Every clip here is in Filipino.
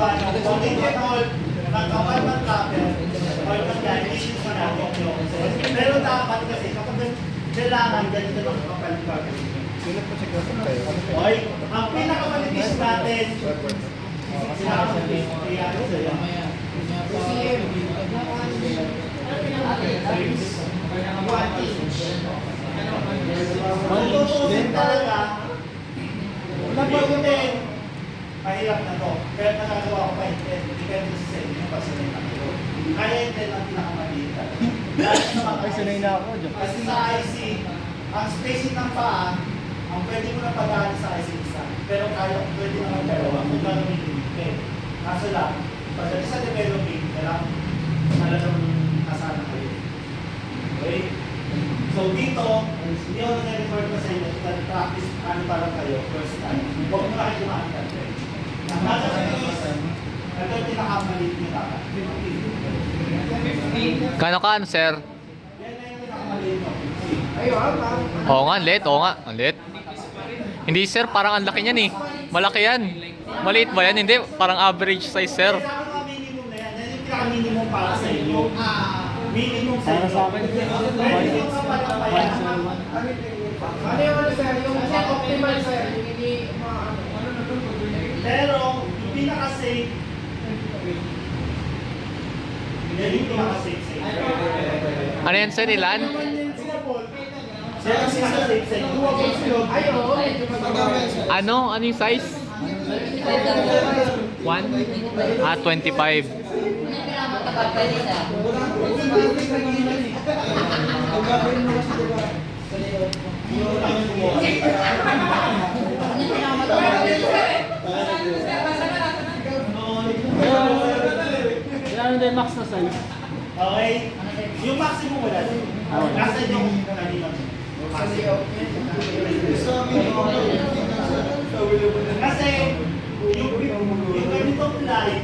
gawa nyo. Kung hindi all, nagkawal ng trapper, or ng guide, issues na natin nyo. Pero dapat kasi, kapag kailangan, ganito lang kapal ng trapper. Okay, ang pinakamanipis natin, tutusin talaga, nag-10, mahirap na to. Kaya nagagawa ko pa yung 10, depende sa inyo yung pasanay na. Kaya yung 10 ang pinakamaliit. Ay, sanay na ako. Kasi sa IC, ang spacing ng paa, ang pwede mo na pagkaan sa IC isa. Pero kaya, pwede naman dalawa kung gano'n yung limit. Kaso lang, pagdating sa developing, kailangan talagang kasana kayo. Okay? So dito, hindi ako nag-record pa sa inyo, practice ano para kayo, first time. Huwag mo na kayo kumakita. Ang nasa kayo is, ito yung pinakamalit nyo dapat. 15. Kano ka, ano, sir? Yan na yung pinakamalit nyo. Oo nga, ang lit. Oo nga, ang lit. Hindi, sir. Parang ang laki niyan eh. Malaki yan. Maliit ba yan? Hindi. Parang average size, sir. Kailangan mga minimum na yan. Yan yung pinaka-minimum para sa inyo. Minimum sa inyo. Para sa akin, Pwede yung kapalampayan. Ano yung ano sir? Yung optimal sir? Yung hindi Pero, yung pinaka-safe, yan yung pinaka-safe sa inyo. Ano yan, sir? Ilan? Yan yung pinaka-safe sa inyo. Ay, oo. Medyo matagawa sir. Ano? Ano yung size? 1? Ah, 25. Kailangan din max na size. Okay? Yung maximum wala. Nasa yung kanina. Kasi yung ganitong light,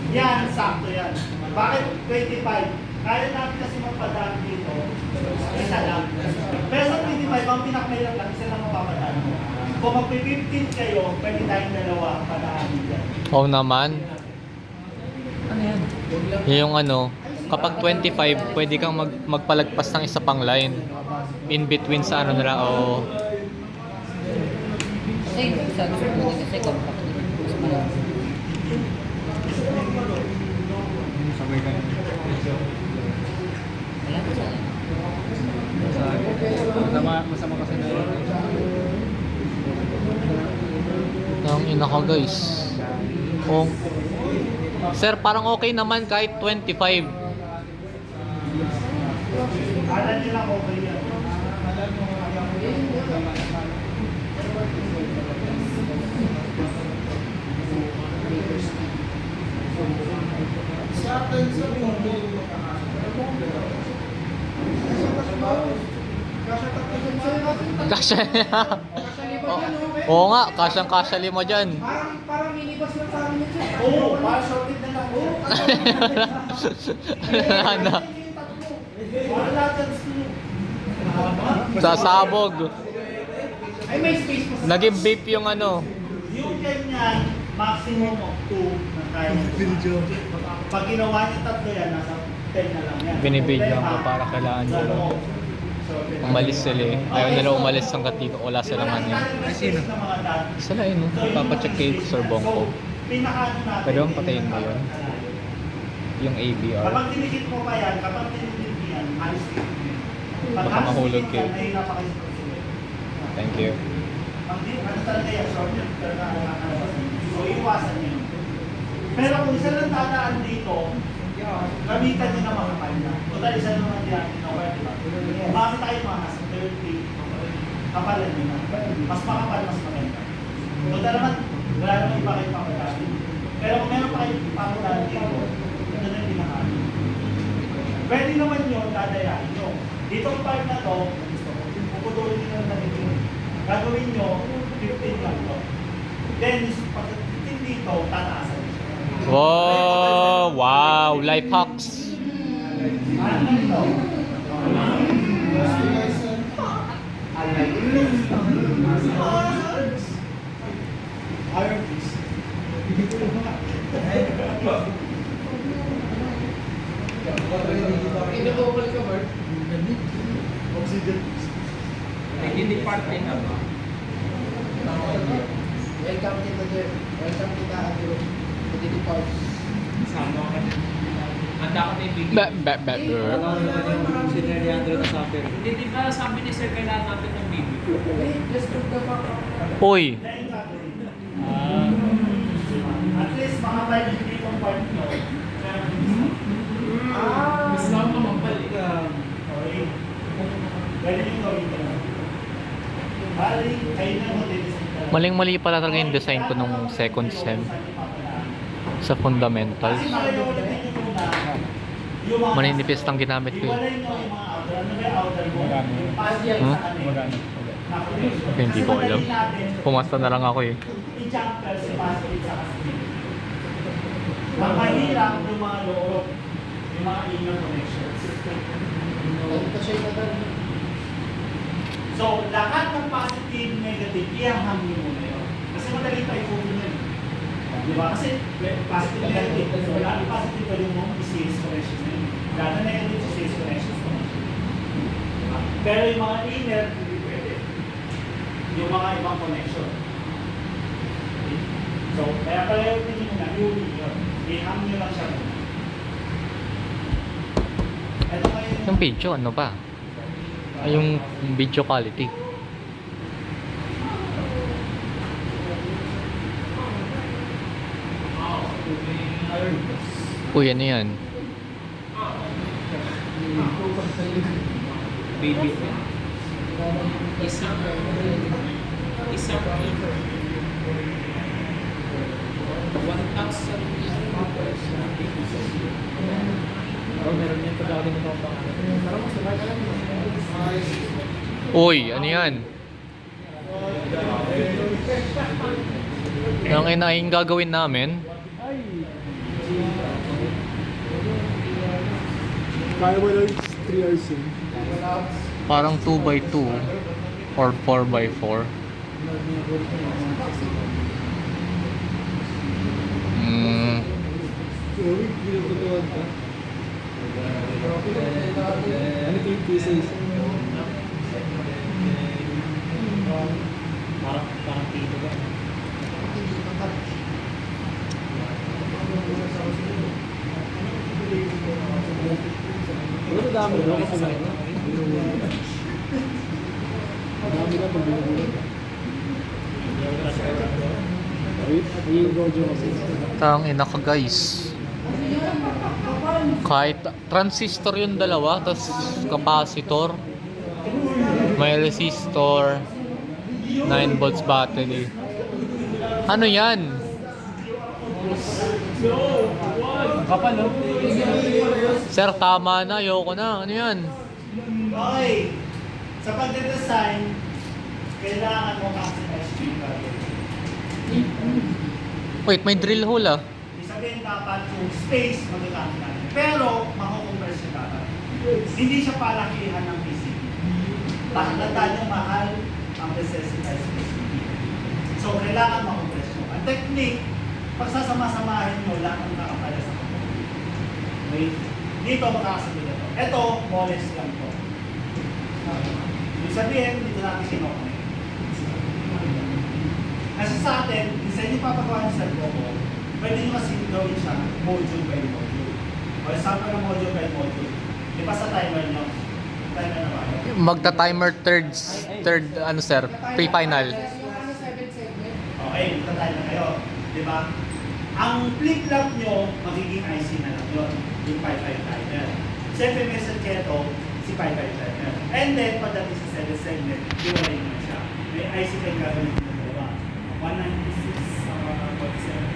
yan, sakto yan. Bakit 25? Kaya natin kasi magpadaan dito, isa lang. Pero sa 25, ang pinakamahirap lang, isa lang mapapadaan mo. Kung magpi-15 kayo, pwede tayong dalawa padaan dyan. Oo naman. Yung ano, kapag 25, pwede kang magpalagpas ng isa pang line. In between sa ano nila, o... Kasi sabi ko po kasi compact din. Mas malaki. Sabay ka. Wala po sana. Masama kasi na yun. Ang ina ko, guys. Oh. Sir, parang okay naman kahit 25. Alam nyo lang okay yan. Kasya Oo nga, kasyang-kasya lima dyan. Parang minibus lang sa amin yun sir. Oo, para shorted na lang. Oo, Ano? para lahat yan slow. Sasabog. Ay, may space pa sa Naging vape yung ano. Yung ganyan, maximum of 2 na kaya. Pag ginawa niyo tatlo yan, nasa 10 na lang yan. Binibidyoan ko para kailangan Sa nila. loob. Umalis sila eh. Ayaw nila umalis ng katito. Wala silang ano. Sino? Sila yun, no? Papacheck kay Sir Bongko. Pwede bang patayin mo yun? Yung ABR. Kapag dinikit mo pa yan, kapag dinikit mo yan, alis ka. Baka mahulog kayo. Thank you. Ano talaga yan, short yun. So, iwasan nyo. Pero kung isa lang dadaan dito, gamitan nyo na mga kanya. Total, isa lang naman yan, di ba? Umamit tayo mga nasa 30, kapalan nyo na. Mas makapal, mas maganda. Total naman, wala naman iba kayo papadali. Pero kung meron pa kayo papadali dito, ito na yung pinakali. Pwede naman yun, dadayain nyo. Dito ang part na to, puputulin nyo na dito. Gagawin nyo, 15 lang to. Then, pag 15 dito, tataasan nyo. Wow! wow, life hacks. Ano ito? Iron piece. Ino-oval ka, Bert? Obsidian piece. Nag-department na ba? Welcome kita there. Welcome kita, Adro. Mag-depart. Sama ka din. Handa ka na yung video. Si Leandro na sa akin. Hindi, di ba sabi ni Sir kailangan natin ng video? Hey, just took the fuck out. Uy, Dahil gagawin. At least mga 5 feet ang part nyo. Mas lang naman pala. Okay. Ganyan yung gawin ko lang. Bali, kayo na mo din. maling-mali pala talaga yung design ko nung second sem sa fundamentals. Kasi makayulit ninyo muna. Yung mga- Maninipis lang ginamit ko eh. Iwalay nyo yung mga outer. Ano ba yung outer mo? Magano? Yung past yan Hmm? sa kanil. Magano? Naku, Hindi ko alam. Pumasta na lang ako eh. I-jumper si Pascal sa kasi. Ang mahirap yung mga loob, yung mga inner connections. Ito siya yung tagal. So, lahat ng positive, negative, ihahang nyo muna yun. Kasi madali pa i-copy yun. Di ba? Kasi positive, negative. So, lahat ng positive pa yung mga series connections na yun. Lahat ng negative sa series connections na yun. Diba? Pero yung mga inner, hindi pwede. Yung mga ibang connection. Okay? So, kaya pala yung tingin na, yun. I-hang nyo lang siya muna. Ito ngayon Yung video, ano ba? Ay, yung video quality. Uy, ano yan? Baby. Isang paper. 1,000. Oh, meron yan. Pagkakating ito ang pangalan. Uy, ano yan? Ang inaing gagawin namin. Kaya mo lang 3 hours yun. Parang 2x2 or 4x4. Mm, Uy, pinututuan ka. Ano ito yung pieces? Parang tito ba? Ano dami daw kasi na? Dami na pag binubulan. Yung Rojo kasi. tang ina ka guys. Kahit transistor yung dalawa, tapos capacitor, may resistor, 9 volts battery. Ano yan? Ang kapal, no? Sir, tama na. Ayoko na. Ano yan? Okay. Sa pagde-design, kailangan mo maximize yung value. Wait, may drill hole ah. Ibig sabihin dapat yung space magagamit natin. Pero, makukompress siya dapat. Hindi siya palakihan ng PCB. Tandaan yung mahal ang necessitized PCB. So, kailangan makompress nyo. Ang technique, pagsasama-samahin nyo lang ang kakapala sa kapatid. Okay? Dito makakasabi na to. Ito, moles lang to. Ibig sabihin, dito natin sinokne. Kasi sa atin, isa yung papagawa niyo sa Goku, pwede nyo kasi gawin siya module by module. O example ng module by module. Di ba sa timer nyo? Timer na ba? Magta-timer third, ano sir, pre-final. Yung ano, 7 segment. Okay, magta-timer kayo. Di ba? Ang flip-flop nyo, magiging IC na lang yun. Yung 5-5 timer. Siyempre may circuito, si 5-5 timer. And then, pagdating sa 7 segment, iwalay nyo siya. May IC kayo gagawin ng dalawa. 196, 47.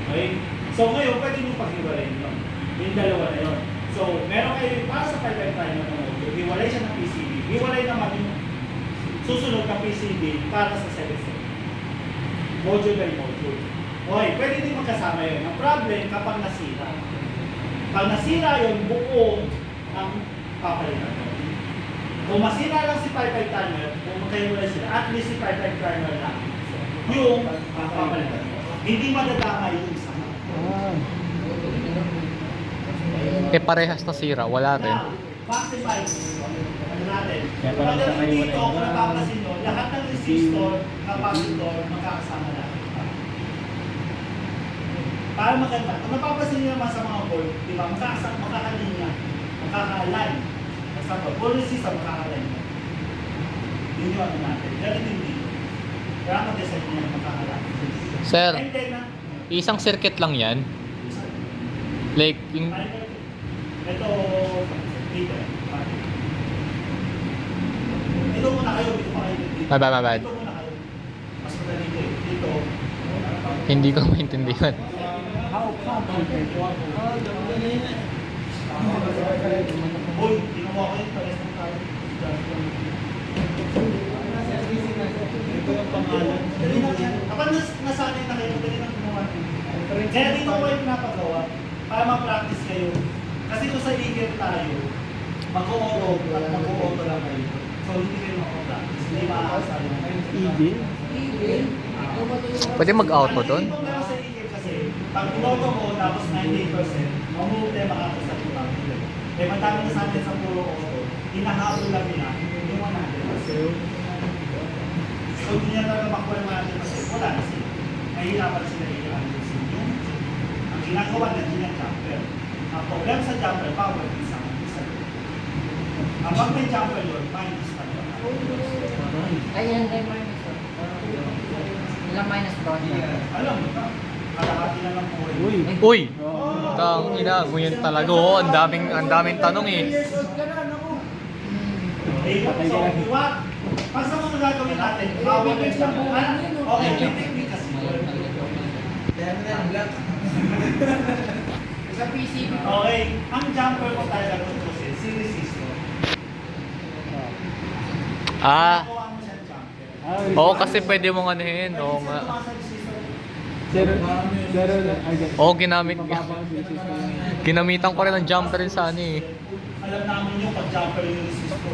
Okay? So ngayon, pwede nyo pag-iwalay nyo. Yung dalawa na yun. So, meron kayo, para sa 5-5 timer na module, iwalay siya ng PCB. Iwalay naman yung susunod na PCB para sa 7 segment. Module by module. Okay, pwede din magkasama yun. Ang problem kapag nasira. Pag nasira yun, buo ang papalitan. Kung masira lang si 55 timer, kung magkahiwalay sila, at least si 55 timer lang yung papalitan. Hindi madadamay yung isa. Eh parehas na sira, wala rin. Now, maximize. Ano natin? Kaya pala sa Pagdating kayo dito, wala kung napapansin nyo, lahat ng resistor, capacitor, magkakasama lahat. Para maganda. Kung napapansin nyo naman sa mga board, di ba, makakalinya, makaka-align. Example, full resistor, makaka-align. Yun yung ano natin. Ganun din dito. Kaya mag-design nyo makaka-align. Sir, And then, isang circuit lang yan. Like, yung... ito, dito. Ito muna kayo, dito pa kayo dito. My bad. Dito muna kayo. Mas madali dito eh. Dito. Hindi ko maintindihan. Uy, ginawa ko yun. Pares ng tayo. Ito yung pangalan. Dali lang yan. Kapag nasanay na kayo, dali lang gumawa. Kaya dito ko kayo pinapagawa para ma-practice kayo. Kasi kung sa e-game tayo, mag-o-auto at mag-o-auto lang kayo. So hindi kayo mag-practice. Hindi makakasali na kayo. Pwede mag-auto doon? Ang problema sa e-game kasi, pag pinoto mo tapos 98%, mamove tayo makakasali na kayo. Eh madami na sa atin sa puro auto, hinahabol lang nila yung 100%. So hindi niya talaga makuha yung 100%. Wala na sila. Mahirapan sila i-100%. Ang ginagawa na din yung jumper. Ang problema sa jumper, power isa. Ang pag may jumper yun, minus na yun. Ayan, ay minus. Ilang minus ba? Alam mo na, kalahati na lang po. Uy! Tang ina, ganyan talaga. Oo, ang daming tanong eh. So, diba? Pag sa mga gagawin natin, power na jumper. Okay, may technique kasi. Sa PCB. Okay, ang jumper mo talaga tutusin, si resistor. Ah, Gawa mo siyang jumper. oo kasi pwede mong anuhin. Oo nga. Oo, ginamitan ko rin ng jumper rin sa ano eh. Alam namin yung pag-jumper yung resistor.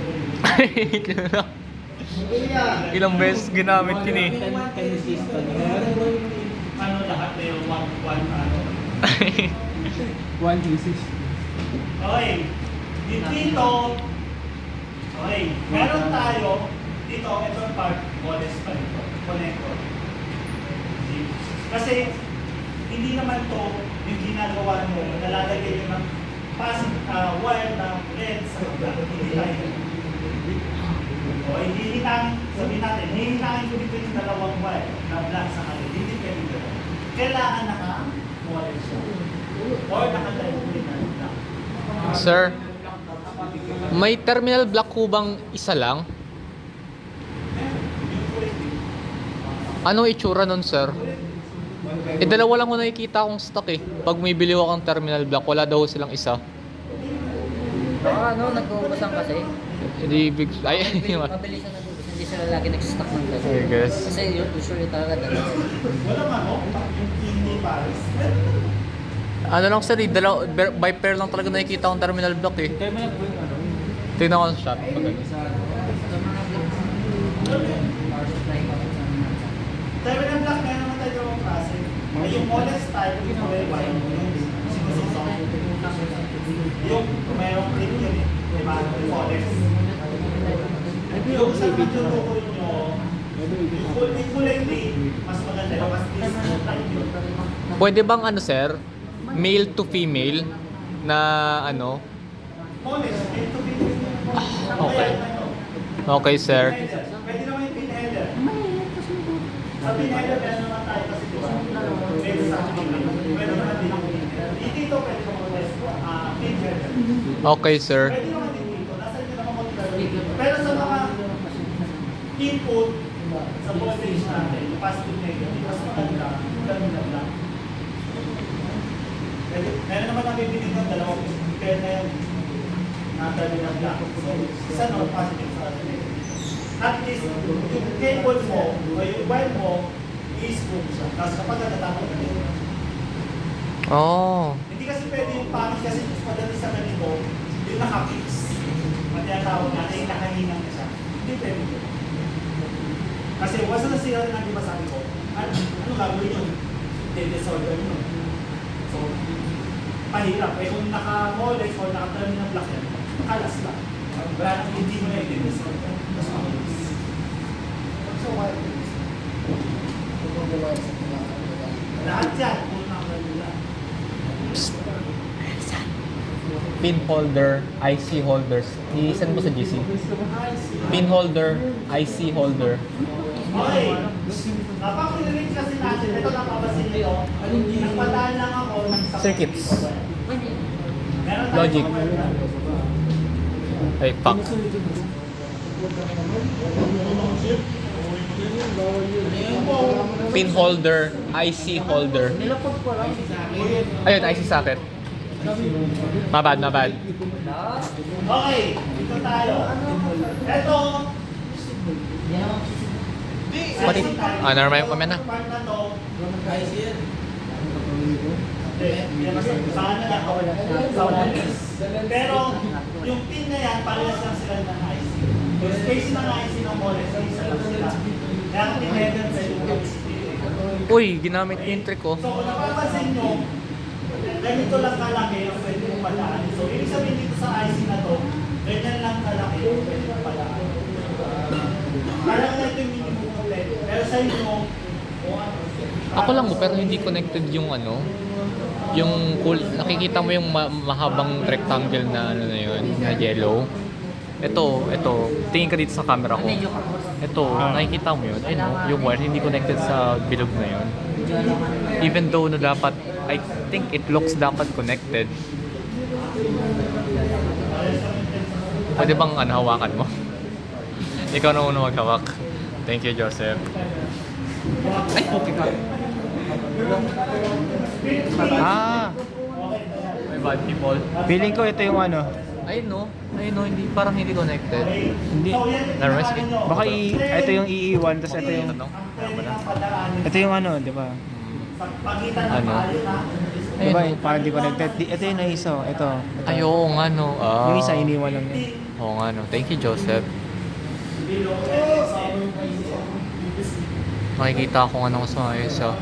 Ilang beses ginamit yun eh. Ano lahat na yung ano. Okay, dito, okay, meron tayo, dito, itong part, modest pa ito, connector. See? Kasi, hindi naman to yung ginagawa mo, nalalagay yun ng wire ng red sa kabila. Hindi tayo. O, hihintangin, sabihin natin, hihintangin ko dito yung dalawang wire na black sa kabila. Hindi pwede gano'n. Kailangan naka-model siya. Or naka-live din na black. Sir, may terminal block ko bang isa lang? Anong itsura nun, sir? Eh, dalawa lang ko nakikita akong stock eh. Pag may bili ko akong terminal block, wala daw silang isa. Baka ano, nag-uubasan kasi. Hindi big... Ay, Mabilisan na doon. Hindi sila lagi nag-stock ng ganun. I guess. Kasi usually talaga dalawa. Walang ano, hindi pares. Ano lang sir, by pair lang talaga nakikita akong terminal block eh. Tingnan ko sa shop. Terminal block, meron naman tayo yung klase. Ay, yung modest type, yung sinususok. Yung mayroong clip yun eh. Diba? Yung modest. Yung sa mga tutukoy nyo, yung kulay green, mas maganda yung mas distant type yun. Pwede bang ano sir, male to female na ano? Modest, ito din. Okay. Okay sir. Pwede naman yung pinheader. Sa pinheader, meron naman tayo kasi diba? Pwede sa akin. Pwede naman din yung pinheader. Dito pwede naman pinheader. Okay sir. Pwede naman din dito. Nasa inyo naman mag-dito. Pero sa mga input sa voltage natin, yung positive negative, mas maganda, ganun lang. Meron naman ang bibigyan ng dalawang kaya na yan. Nandali ng black. So, isa no, positive sa negative. At least, yung cable mo, o yung wire mo, i-screw mo siya. Tapos kapag natatapos ka dito. Oh. Hindi kasi pwede yung pangit kasi pagdating sa ganito, yung naka-fix. Ang tinatawag natin, yung nakahinang na siya. Hindi pwede yun. Kasi once na sila na di ba sabi ko, ano gagawin yun? De-disorder yun. So, mahirap. Eh kung naka-molex o naka-terminal block yan, makalas lang. Wala nang hindi mo na i-disorder. Tapos makalas. So, why? Lahat yan, kung naka-terminal. Pin holder, IC holders. I-send mo sa GC. Pin holder, IC holder. Okay. Napakililig kasi natin, ito napabasin nyo. Nagpadaan lang ako ng Circuits. Meron tayong Logic. software. Ay, fuck. Pin holder, IC holder. Ayun, IC socket. My bad. Okay, dito tayo. Ito. Pati, normal yung comment na. Part na to. Hindi, saan na lang sa wireless. Pero, yung pin na yan, parehas lang sila ng IC. Yung space ng IC ng molex, isa lang sila. Kaya kung tinether sa yung Uy, ginamit ko yung trick ko. So, kung napapansin nyo, ganito lang kalaki ang pwede mong padaan. So, ibig sabihin dito sa IC na to, ganyan lang kalaki ang pwede mong padaan. Parang na ito yung minimum complete. Pero sa inyo, Ako lang mo, pero hindi connected yung ano. Yung cool, nakikita mo yung mahabang rectangle na ano na yun, na yellow. Ito, tingin ka dito sa camera ko. Ito, nakikita mo yun. Ayun, no? Yung wire hindi connected sa bilog na yun. Even though na dapat, I think it looks dapat connected. Pwede bang ano, hawakan mo? Ikaw na muna maghawak. Thank you, Joseph. Ay, okay ka. May bad people. Feeling ko ito yung ano. Ayun no, hindi, parang hindi connected. Hindi. Narrow, sige. Baka ito yung iiwan, tapos ito yung... Ano? Ito yung ano, di ba? sa pagitan ng Ano? tayo na, Di ba yung parang di connected? Ito yung naiso, ito. Ay, oo nga no. Ah. Yung isa iniwan lang yun. Oo nga no. Thank you, Joseph. below Makikita ko nga nung sa ayos ah.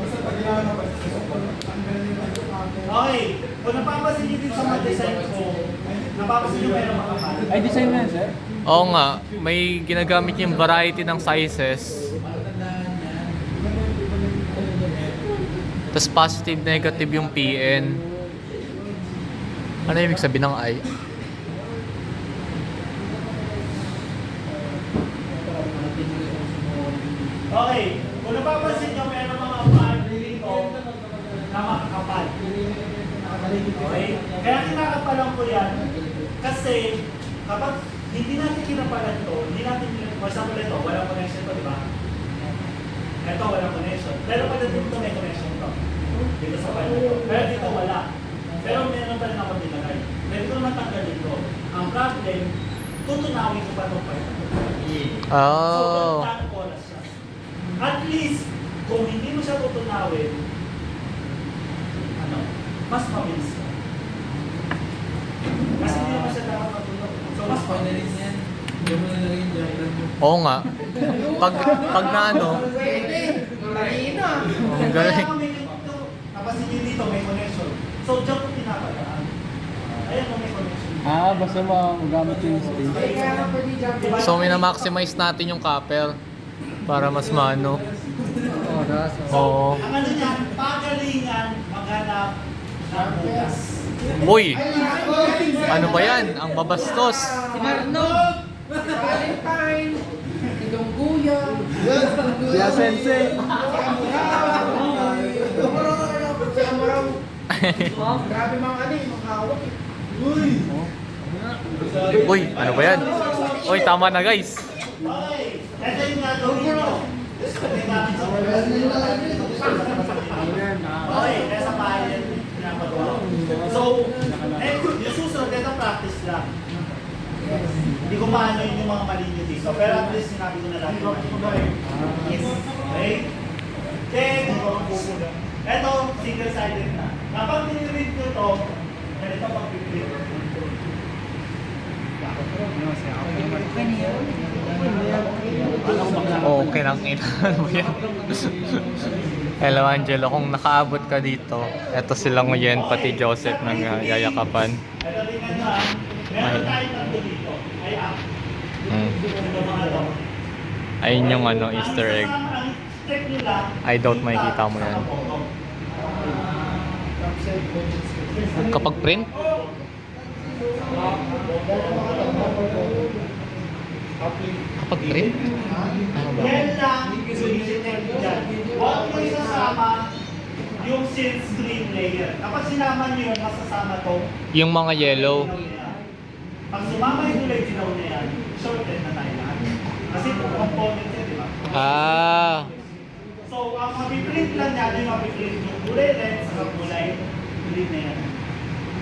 Okay, kung napapansin niyo din sa mga design ko, napapansin niyo meron makapal. Ay, design na yan, sir? Oo nga, may ginagamit yung variety ng sizes. Tapos positive, negative yung PN. Ano ibig sabihin ng I? Okay, kung napapansin niyo meron mga part dito na makakapal. Okay? Kaya kinakapalan ko yan kasi kapag hindi natin kinapalan to, hindi natin, for example ito, walang connection to, di ba? Ito, walang connection. Pero pagdating dito may connection to. Dito sa part na to. Pero dito wala. Pero meron pa rin ako nilagay. Pwede ko naman tanggalin to. Ang problem, tutunawin ko pa itong part na to. Oh. So, magkano oras siya? At least, kung hindi mo siya tutunawin, ano, mas mabilis ka. Kasi hindi naman siya dapat matunaw. So, mas mabilis. Oo nga. Pag na ano, Marina. ang galing. Kaya may ito, napasin niyo dito, may connection. So, dyan ko pinapalaan. Ayan mo, may connection. Basta magamit yung space. Kaya nga pwede dyan. Diba? So, mina-maximize natin yung copper para mas maano. Oras. Oo. Ang ano niyan, pagalingan, maghanap ng bukas. Uy! Ano ba yan? Ang babastos. Si Marno! Valentine. Si Dongguya. Siya sensei. Si Amaraw. Grabe mga ano eh, mga hawak eh. Uy, ano ba yan? Uy, tama na guys. Okay, ito yung gagawin nyo. May gamit sa okay, kaya sa bahay yan pinapagawa. So, yung susunod, ito practice lang. Hindi ko maano yung mga mali nyo dito, pero at least sinabi ko na lang yung mali. Okay? Then, eto, single-sided na. Kapag niliread ko to, ganito pag-print. Okay lang ina. Ano ba yan? Hello Angelo, kung nakaabot ka dito, eto sila ngayon, pati Joseph nang yayakapan. Eto, tingnan nyo ah. Meron tayong tatlo dito. Ay, ito mga to. Ayun yung ano, Easter egg. Ang step nila, I doubt makikita mo yan. Kapag print? Kapag print? Ano ba? Yan lang yung isitek dyan. Huwag mo isasama yung silk screen layer. Kapag sinama nyo yun, masasama to. Yung mga yellow. Pag sumama yung kulay dilaw na yan, shorted na tayo lahat. Kasi component yan, di ba? Ah, So, ang mapiprint lang yan, yung mapiprint yung kulay red sa kulay green na yan.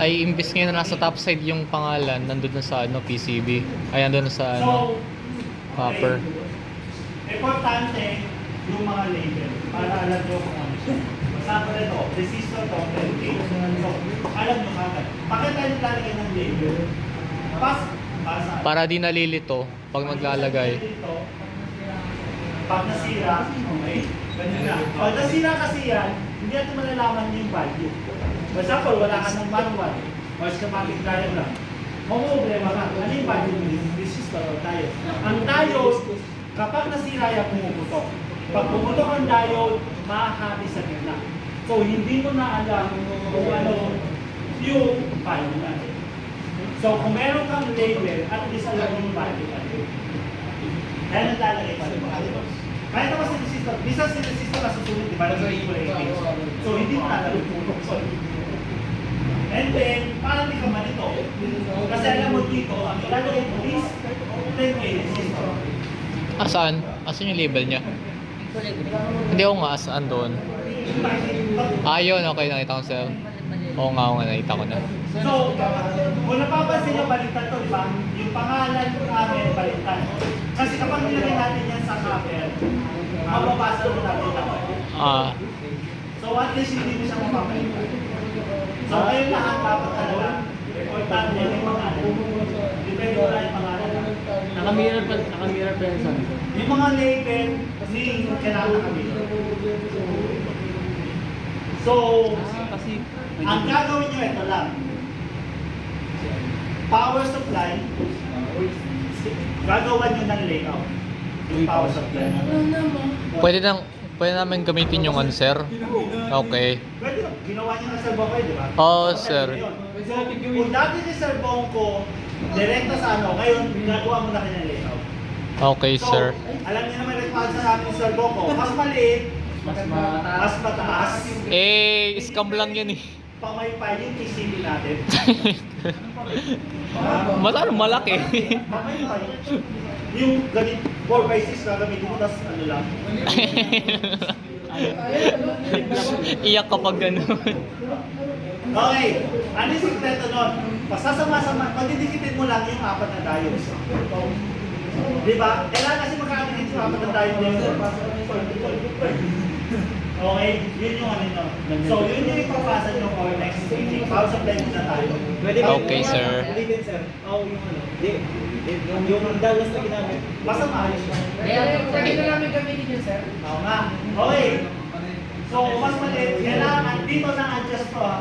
ay imbis ngayon na nasa top side yung pangalan, nandun na sa ano, PCB. Ay, nandun na sa ano, copper. Importante yung mga label para alam nyo kung ano siya. Example ito, resistor to, 10K. So, alam nyo kagad. Bakit tayo naglalagay ng label? Para Para di nalilito pag maglalagay. Dito, pag nasira, okay, ganyan na. Pag nasira kasi yan, hindi natin malalaman yung value. For example, wala ka ng manual o schematic diagram. Problema ka, ano yung value ng resistor o diode? Ang diode, kapag nasira yan, pumuputok. Pag pumutok ang diode, mahahati sa gitna. So, hindi mo na alam kung ano yung value natin. So, kung meron kang label, at least alam yung value natin. Kaya naglalagay pa rin mga. Kahit naman si resistor, minsan si resistor na susunod, di ba? So, hindi mo na alam yung putok. And then, parang di ka malito. Kasi alam mo dito, ang ilalagay mo is 10K resistor. Saan? Asan yung label niya? Hindi ako nga, saan doon? Yun, okay, nakita ko sir. Oo nga, nakita ko na. So, kung napapansin nyo, baliktad to, di ba? Yung pangalan namin, baliktad. Kasi kapag nilagay natin yan sa cover, mababasa mo natin ito. So, at least hindi mo siya mapapalitan. So, kayo lahat dapat talaga, importante yung pangalan. Depende wala yung pangalan. Nakamirror pa yan sa akin. Yung mga label, hindi kailangan nakabito. So, Kasi ang gagawin nyo, ito lang. Power supply, gagawan nyo ng layout. Yung power supply. Pwede namin gamitin yung ano, sir? Okay. Pwede, ginawa nyo ng Sir Bongko, di ba? Oo, sir. So, kung dati si Sir Bongko, direkta sa ano, ngayon, ginagawa mo na kanya layout. Okay, So, sir. alam niyo naman response sa namin ni Sir Bongko, mas maliit, mas mataas, Scam lang yan eh. pamaypay yung PCB natin. Masyadong malaki. Pamaypay. Yung ganit 4x6 gagamitin mo, tapos ano lang. Iyak kapag gano'n. Okay, ano yung sikreto nun? Pasasama-sama, pagdidikitin mo lang yung apat na diodes. Di ba? Kailangan kasi magkakadikit yung apat na diodes. Okay, yun yung ano nyo. So, yun yung ipapasa nyo for next meeting. Power supply muna tayo. Okay, sir. Yung dalos na ginamit. Basta maayos yun. Pwede na namin gamitin yun, sir. Oo nga. Okay. So, mas maliit. Kailangan dito na adjust to ha.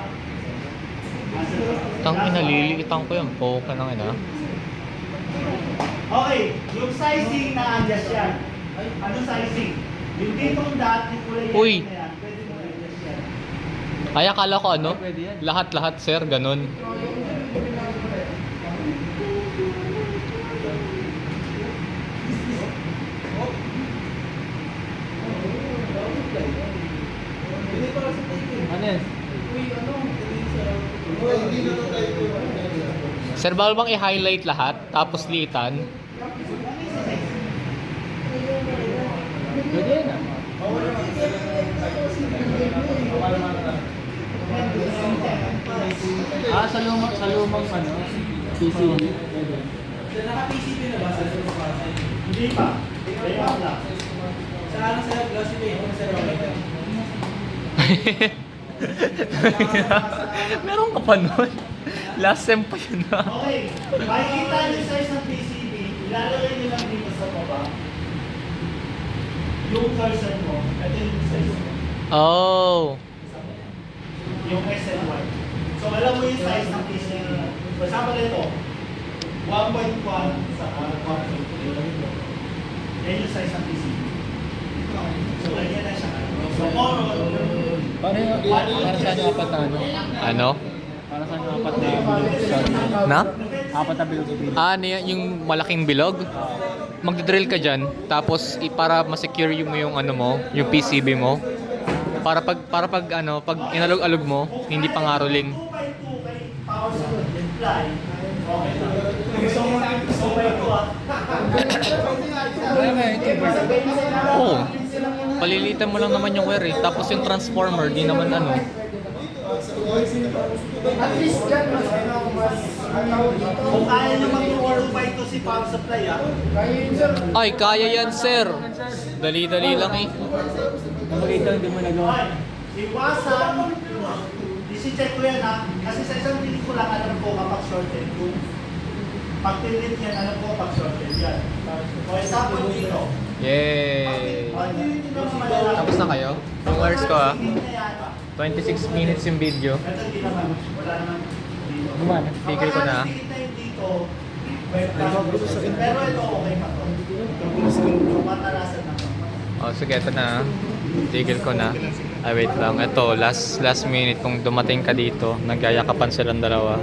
Tangin, naliliitan ko yung poke ng ina. Okay, yung sizing na adjust yan. Ano sizing? Yung ditong dot, yung kulay Uy. na yan, pwede mo adjust yan. Ay, akala ko ano? Lahat-lahat, sir, ganun. ano yan? Sir, bawal bang i-highlight lahat, tapos liitan? Pwede yan ah. Sa lumang ano, PC. Pwede. Naka-PCB na ba, sir? Hindi pa. Layout lang. Sa ano, sir? Glossy paint, sir? Meron ka pa nun? Last sem pa yun na. Okay, makikita niyo size ng PCB, ilalagay niyo lang dito sa baba. Yung cursor mo, ito yung size mo. Oh. Yung X and Y. So alam mo yung size ng PCB. For example ito, 1.1 sa 1.2. Yan yung size ng PCB. So ganyan na siya. So more on, Paano yung, para saan yung apat na ano? Ano? Para saan yung apat na bilog? Na? Apat na bilog sa bilog. Ano yan, yung malaking bilog? Magdidrill ka dyan, tapos para ma-secure mo yung ano mo, yung PCB mo. Para pag ano, pag inalog-alog mo, hindi pangaroling. 2x2 kay power supply. Okay. Gusto mo 2x2 ah. Ay, may ito. Oo. Palilitan mo lang naman yung wire eh. Tapos yung transformer, di naman ano. At least yan, mas tawag dito. Kung kaya nyo mag-2x2 si power supply ah. Kaya yun, sir. Ay, kaya yan sir. Dali-dali lang eh. Maliit lang, hindi mo nagawa. Okay. Iwasan. Isi-check ko yan ha. Kasi sa isang tinig ko lang alam ko kapag shorted. Pag tinit yan, alam ko kapag shorted yan. For example dito. Yay! Pag tinit nyo naman malalaman. Tapos na kayo? Yung wires ko ah. Tinit na yan, ah. 26 minutes yung video. Ito hindi naman. Wala naman dito. Gumana. Tigil ko na. Kapag tinit na yun dito, pero ito okay pa to. Yung matalasan na to. Oh, sige, ito na. Tigil ko na. Ay, wait lang. Ito, last minute. Kung dumating ka dito, nagyayakapan silang dalawa.